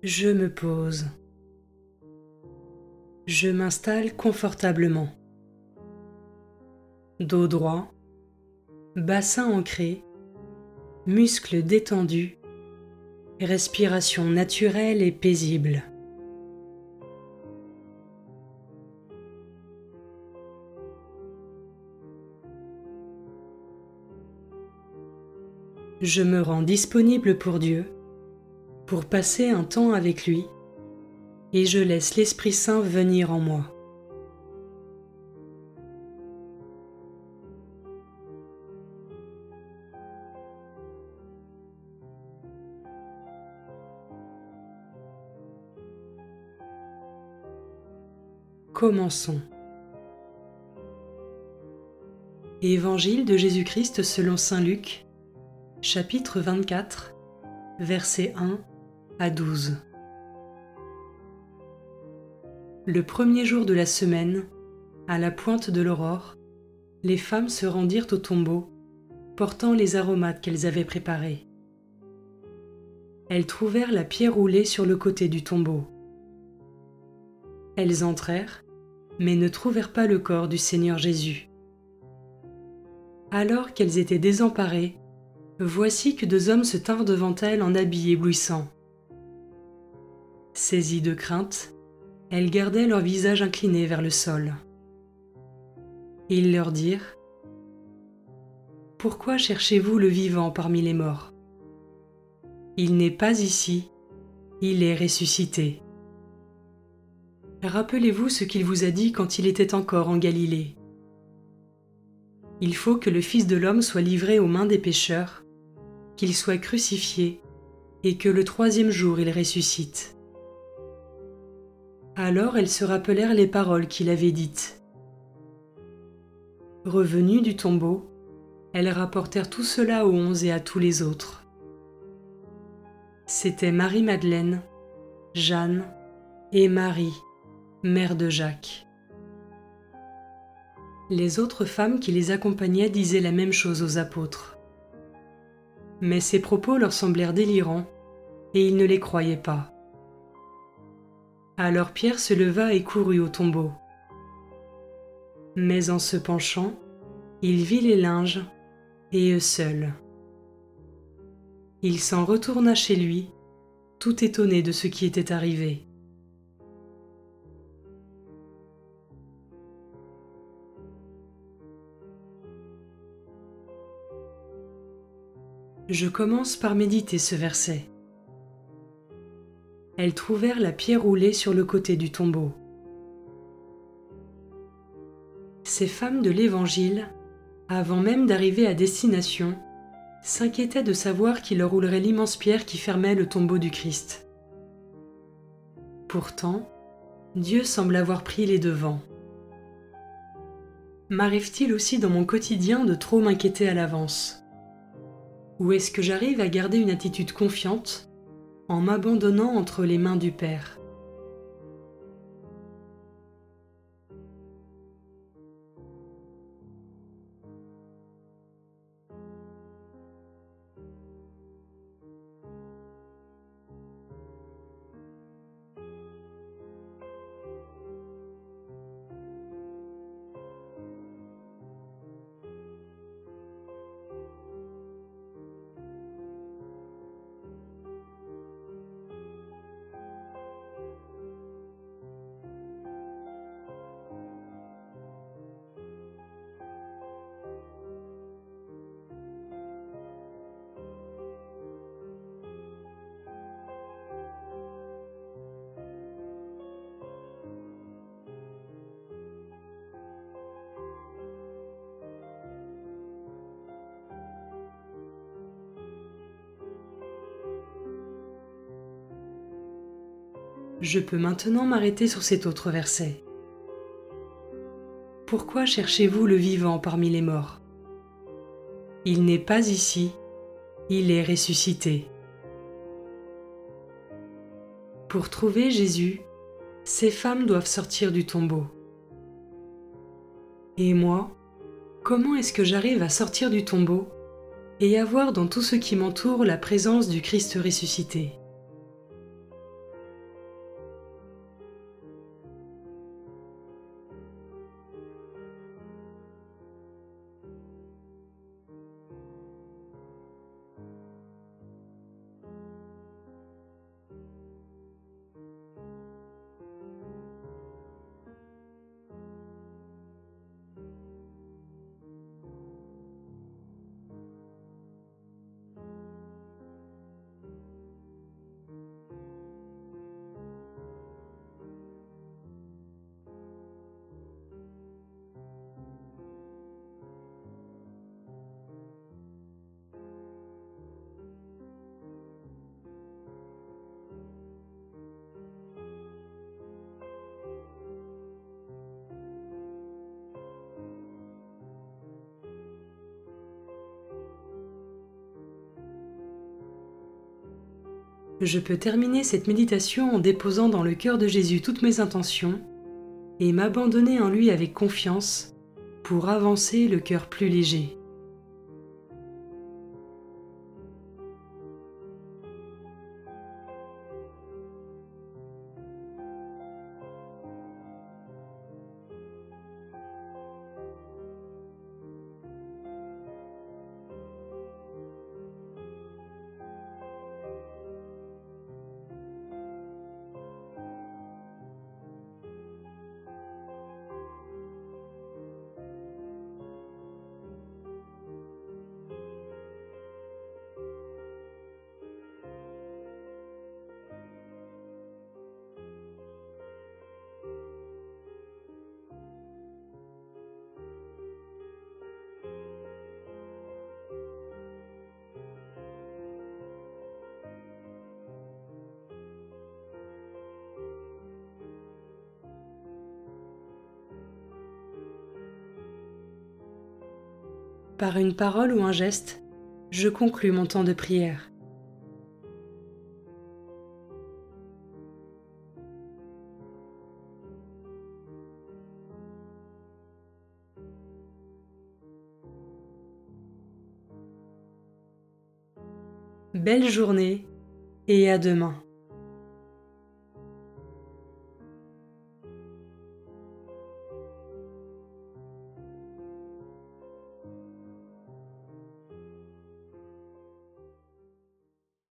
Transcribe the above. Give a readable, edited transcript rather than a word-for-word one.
Je me pose. Je m'installe confortablement. Dos droit, bassin ancré, muscles détendus, respiration naturelle et paisible. Je me rends disponible pour Dieu, pour passer un temps avec lui, et je laisse l'Esprit Saint venir en moi. Commençons. Évangile de Jésus-Christ selon saint Luc, chapitre 24, versets 1 à 12. Le premier jour de la semaine, à la pointe de l'aurore, les femmes se rendirent au tombeau, portant les aromates qu'elles avaient préparés. Elles trouvèrent la pierre roulée sur le côté du tombeau. Elles entrèrent, mais ne trouvèrent pas le corps du Seigneur Jésus. Alors qu'elles étaient désemparées, voici que deux hommes se tinrent devant elles en habits éblouissants. Saisies de crainte, elles gardaient leur visage incliné vers le sol. Ils leur dirent : « Pourquoi cherchez-vous le vivant parmi les morts ? Il n'est pas ici, il est ressuscité. Rappelez-vous ce qu'il vous a dit quand il était encore en Galilée. Il faut que le Fils de l'homme soit livré aux mains des pécheurs, qu'il soit crucifié, et que le troisième jour il ressuscite. » Alors elles se rappelèrent les paroles qu'il avait dites. Revenues du tombeau, elles rapportèrent tout cela aux 11 et à tous les autres. C'étaient Marie-Madeleine, Jeanne et Marie, mère de Jacques. Les autres femmes qui les accompagnaient disaient la même chose aux apôtres. Mais ces propos leur semblèrent délirants, et ils ne les croyaient pas. Alors Pierre se leva et courut au tombeau. Mais en se penchant, il vit les linges, et eux seuls. Il s'en retourna chez lui, tout étonné de ce qui était arrivé. Je commence par méditer ce verset. Elles trouvèrent la pierre roulée sur le côté du tombeau. Ces femmes de l'Évangile, avant même d'arriver à destination, s'inquiétaient de savoir qui leur roulerait l'immense pierre qui fermait le tombeau du Christ. Pourtant, Dieu semble avoir pris les devants. M'arrive-t-il aussi dans mon quotidien de trop m'inquiéter à l'avance ? Ou est-ce que j'arrive à garder une attitude confiante en m'abandonnant entre les mains du Père ? Je peux maintenant m'arrêter sur cet autre verset. Pourquoi cherchez-vous le vivant parmi les morts ? Il n'est pas ici, il est ressuscité. Pour trouver Jésus, ces femmes doivent sortir du tombeau. Et moi, comment est-ce que j'arrive à sortir du tombeau et à voir dans tout ce qui m'entoure la présence du Christ ressuscité ? Je peux terminer cette méditation en déposant dans le cœur de Jésus toutes mes intentions et m'abandonner en lui avec confiance pour avancer le cœur plus léger. Par une parole ou un geste, je conclus mon temps de prière. Belle journée et à demain.